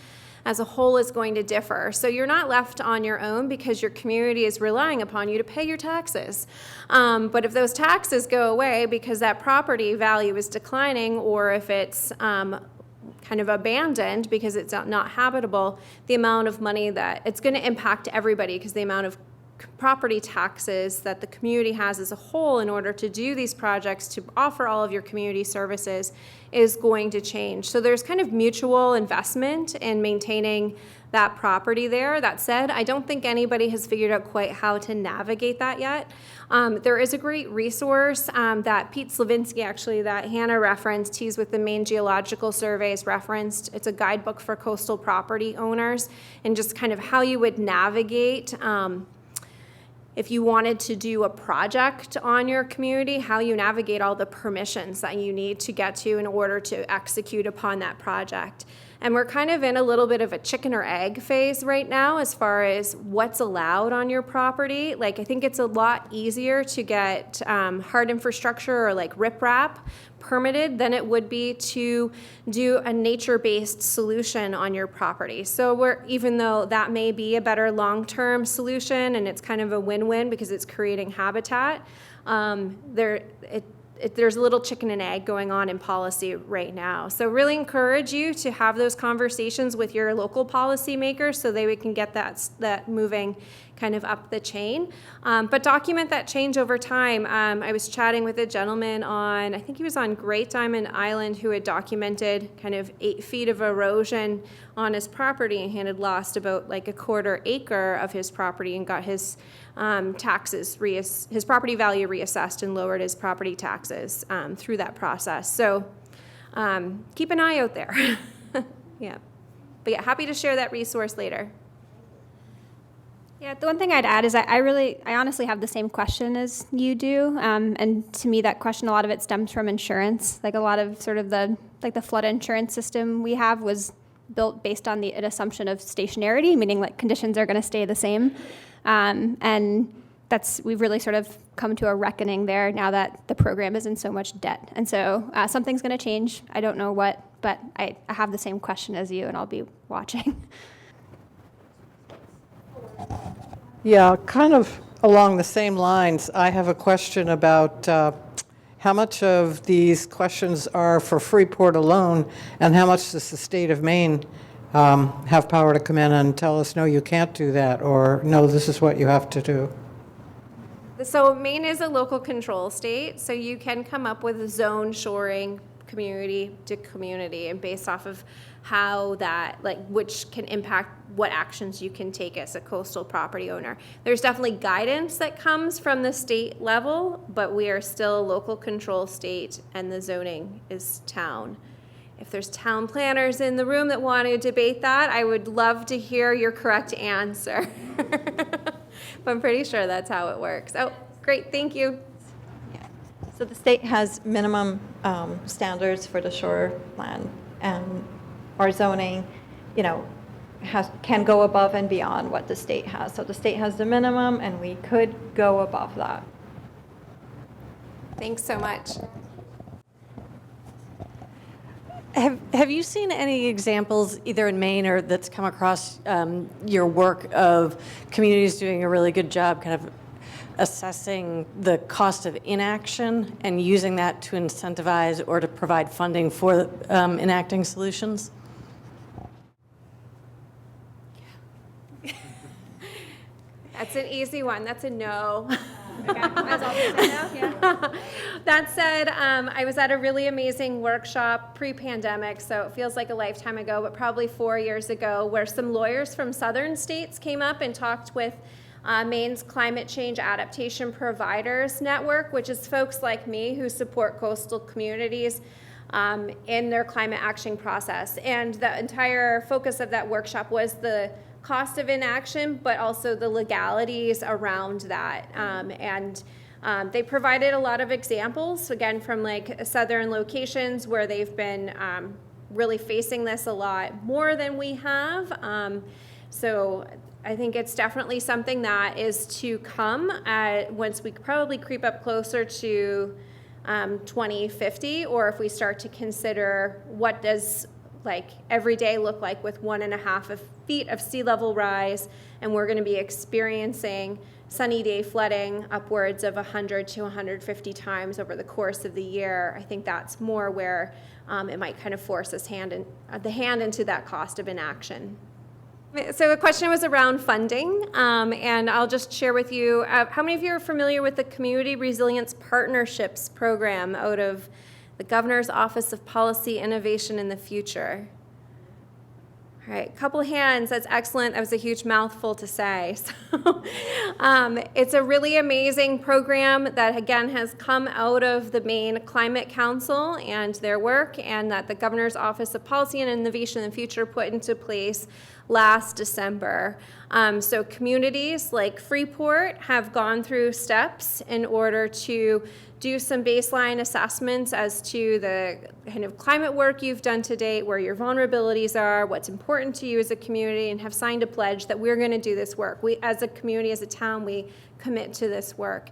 as a whole is going to differ. So you're not left on your own because your community is relying upon you to pay your taxes. But if those taxes go away because that property value is declining, or if it's kind of abandoned because it's not habitable, the amount of money that it's going to impact everybody, because the amount of property taxes that the community has as a whole in order to do these projects, to offer all of your community services, is going to change. So there's kind of mutual investment in maintaining that property there. That said, I don't think anybody has figured out quite how to navigate that yet. There is a great resource that Pete Slavinsky, actually, that Hannah referenced. He's with the Maine Geological Surveys referenced. It's a guidebook for coastal property owners and just kind of how you would navigate if you wanted to do a project on your community, how you navigate all the permissions that you need to get to in order to execute upon that project. And we're kind of in a little bit of a chicken or egg phase right now as far as what's allowed on your property. Like, I think it's a lot easier to get hard infrastructure or like riprap permitted than it would be to do a nature-based solution on your property. So even though that may be a better long-term solution and it's kind of a win-win because it's creating habitat, there's a little chicken and egg going on in policy right now. So really encourage you to have those conversations with your local policymakers so that we can get that moving kind of up the chain. But document that change over time. I was chatting with a gentleman I think he was on Great Diamond Island, who had documented kind of 8 feet of erosion on his property, and he had lost about like a quarter acre of his property and got his his property value reassessed and lowered his property taxes through that process. So keep an eye out there. Yeah. But yeah, happy to share that resource later. Yeah, the one thing I'd add is I honestly have the same question as you do, and to me that question, a lot of it stems from insurance. Like a lot of sort of the flood insurance system we have was built based on an assumption of stationarity, meaning like conditions are going to stay the same, and we've really sort of come to a reckoning there now that the program is in so much debt, and so something's going to change. I don't know what, but I have the same question as you, and I'll be watching. Yeah, kind of along the same lines, I have a question about how much of these questions are for Freeport alone, and how much does the state of Maine have power to come in and tell us, no, you can't do that, or no, this is what you have to do? So Maine is a local control state, so you can come up with zone shoring community to community, and based off of how that, which can impact what actions you can take as a coastal property owner. There's definitely guidance that comes from the state level, but we are still a local control state, and the zoning is town. If there's town planners in the room that want to debate that, I would love to hear your correct answer. But I'm pretty sure that's how it works. Oh, great, thank you. So the state has minimum standards for the shoreline, and our zoning, can go above and beyond what the state has. So the state has the minimum, and we could go above that. Thanks so much. Have you seen any examples, either in Maine or that's come across your work, of communities doing a really good job kind of assessing the cost of inaction and using that to incentivize or to provide funding for enacting solutions? That's an easy one. That's a no. That said, I was at a really amazing workshop pre-pandemic, so it feels like a lifetime ago, but probably 4 years ago, where some lawyers from southern states came up and talked with Maine's Climate Change Adaptation Providers Network, which is folks like me who support coastal communities in their climate action process. And the entire focus of that workshop was the cost of inaction, but also the legalities around that. They provided a lot of examples, again, from southern locations where they've been really facing this a lot more than we have. So I think it's definitely something that is to come once we probably creep up closer to 2050, or if we start to consider what does every day look like with 1.5 feet of sea level rise, and we're going to be experiencing sunny day flooding upwards of 100 to 150 times over the course of the year. I think that's more where it might kind of force us the hand into that cost of inaction. So the question was around funding, and I'll just share with you, how many of you are familiar with the Community Resilience Partnerships Program out of the Governor's Office of Policy, Innovation, and the Future? All right, couple hands, that's excellent. That was a huge mouthful to say. So, it's a really amazing program that, again, has come out of the Maine Climate Council and their work, and that the Governor's Office of Policy and Innovation in the Future put into place last December. So communities like Freeport have gone through steps in order to do some baseline assessments as to the kind of climate work you've done to date, where your vulnerabilities are, what's important to you as a community, and have signed a pledge that we're going to do this work. We, as a community, as a town, we commit to this work.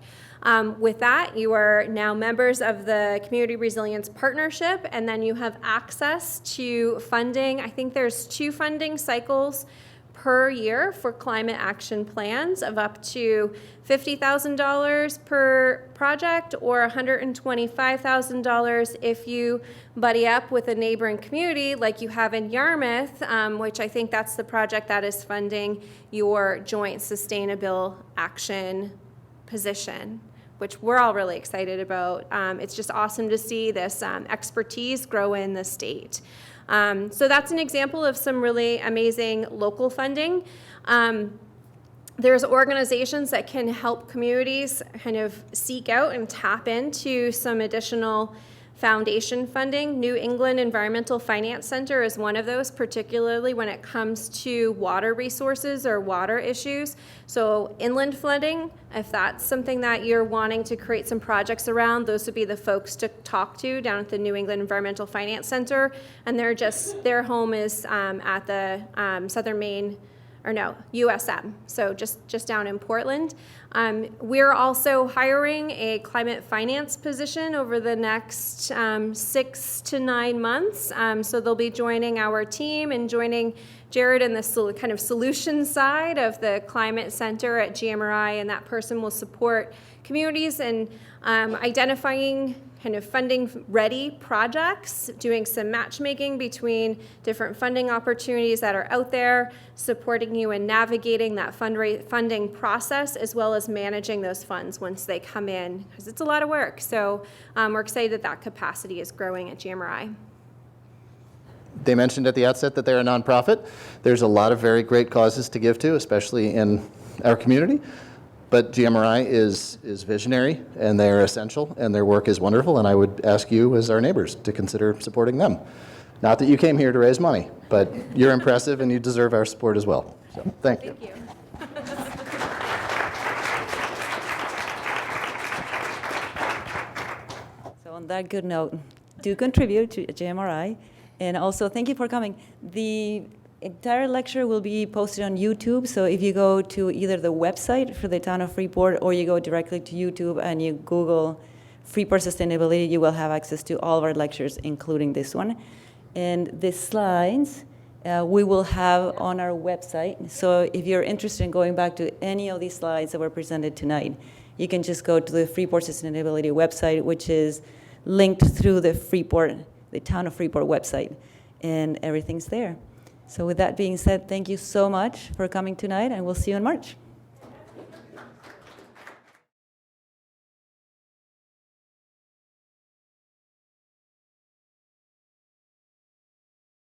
With that, you are now members of the Community Resilience Partnership, and then you have access to funding. I think there's 2 funding cycles per year for climate action plans of up to $50,000 per project, or $125,000 if you buddy up with a neighboring community like you have in Yarmouth, which I think that's the project that is funding your joint sustainable action position, which we're all really excited about. It's just awesome to see this expertise grow in the state. So that's an example of some really amazing local funding. There's organizations that can help communities kind of seek out and tap into some additional foundation funding. New England Environmental Finance Center is one of those, particularly when it comes to water resources or water issues. So inland flooding, if that's something that you're wanting to create some projects around, those would be the folks to talk to down at the New England Environmental Finance Center. And their home is at the Southern Maine, or no, USM, so just down in Portland. We're also hiring a climate finance position over the next 6 to 9 months. So they'll be joining our team and joining Jared in the kind of solution side of the Climate Center at GMRI, and that person will support communities in identifying kind of funding-ready projects, doing some matchmaking between different funding opportunities that are out there, supporting you in navigating that funding process, as well as managing those funds once they come in, because it's a lot of work. So we're excited that that capacity is growing at GMRI. They mentioned at the outset that they're a nonprofit. There's a lot of very great causes to give to, especially in our community. But GMRI is visionary, and they're essential, and their work is wonderful, and I would ask you, as our neighbors, to consider supporting them. Not that you came here to raise money, but you're impressive, and you deserve our support as well. So, thank you. Thank you. So on that good note, do contribute to GMRI, and also thank you for coming. The entire lecture will be posted on YouTube, so if you go to either the website for the town of Freeport, or you go directly to YouTube and you Google Freeport Sustainability, you will have access to all of our lectures, including this one. And the slides we will have on our website, so if you're interested in going back to any of these slides that were presented tonight, you can just go to the Freeport Sustainability website, which is linked through the town of Freeport website, and everything's there. So with that being said, thank you so much for coming tonight, and we'll see you in March.